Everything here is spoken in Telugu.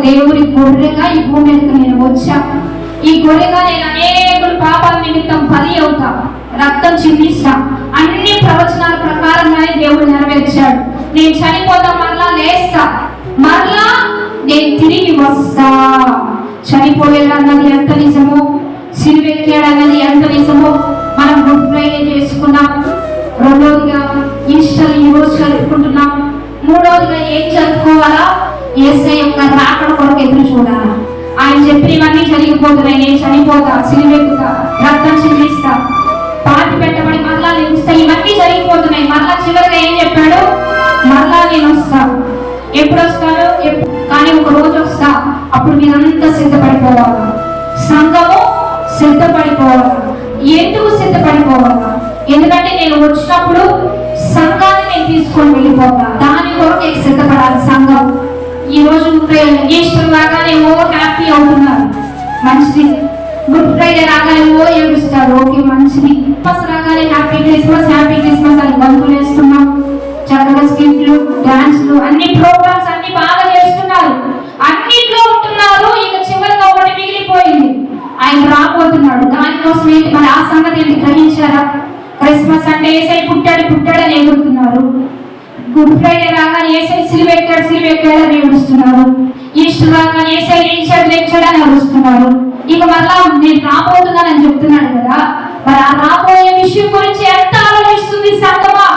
దేవుని గొర్రెగా ఈ భూమి మీదకి నేను వచ్చా. ఈ గొర్రెగా నేను అనేకుల పాపాల నిమిత్తం బలి అవుతా, రక్తం చిందిస్తా. అన్ని ప్రవచనాల ప్రకారంగానే దేవుడు నెరవేర్చాడు. నేను చనిపోతా, మరలా లేస్తా, మరలా నేను తిరిగి వస్తా. చనిపోయాడు అన్నది ఎంత నిజమో, సిలువెక్కాడు అన్నది ఎంత నిజమో మనం గుడ్ ఫ్రైడే చేసుకున్నాం. రెండోదిగా ఈస్టర్ ఈ రోజు జరుపుకుంటున్నాం. మూడోదిగా ఏం జరుపుకోవాలా? యేసయ్య యొక్క రాకడ కొరకు ఎదురు చూడాలా. ఆయన చెప్పినవన్నీ జరిగిపోతున్నాయి. నేను చనిపోతా, సిలువెక్కుతా, రక్తం చిందిస్తా, పాతి పెట్టబడి మరలా లేస్తా. ఇవన్నీ జరిగిపోతున్నాయి. మరలా చివరిగా ఏం చెప్పాడు? మరలా నేను వస్తా. ఎప్పుడు వస్తాడు? కానీ ఒక రోజు వస్తా. అప్పుడు మీరంతా సిద్ధపడిపోవాలా, సంఘము సిద్ధపడిపోవాలా. ఎందుకు సిద్ధపడిపోవాలా? ఎందుకంటే నేను వచ్చినప్పుడు సంఘాన్ని నేను తీసుకొని వెళ్ళిపోతా. దాని కొరకు నేను సిద్ధపడాలి. సంఘం ఈ రోజు ఈస్టర్ రాగానే ఓ హ్యాపీ అవుతున్నారు, మంచిది. గుడ్ ఫ్రైడే రాగానే ఓ ఏడుస్తారు, ఓకే మంచిది. క్రిస్మస్ రాగానే హ్యాపీ క్రిస్మస్, హ్యాపీ క్రిస్మస్ అని గంతులు వేస్తున్నాం. చక్కగా స్కిట్లు, డాన్స్లు, అన్ని ప్రోగ్రామ్స్ అన్ని బాగా చేస్తున్నారు, అన్నిట్లో ఉంటున్నారు. ఇక చివరిగా ఒకటి మిగిలిపోయింది, ఆయన రాబోతున్నాడు. దానికోసం ఏంటి మరి? ఆ సంగతి ఏంటి గ్రహించారా? క్రిస్మస్ అంటే యేసయ్య పుట్టాడని ఎగురుతున్నారు. గుడ్ ఫ్రైడే రాగానే యేసయ్య సిలువెక్కాడని ఏడుస్తున్నారు. ఈస్టర్ రాగానే యేసయ్య లేచాడని అరుస్తున్నారు. ఇక మరలా నేను రాబోతున్నానని చెప్తున్నాడు కదా. మరి ఆ రాబోయే విషయం గురించి ఎంత ఆలోచిస్తుంది సంఘమా?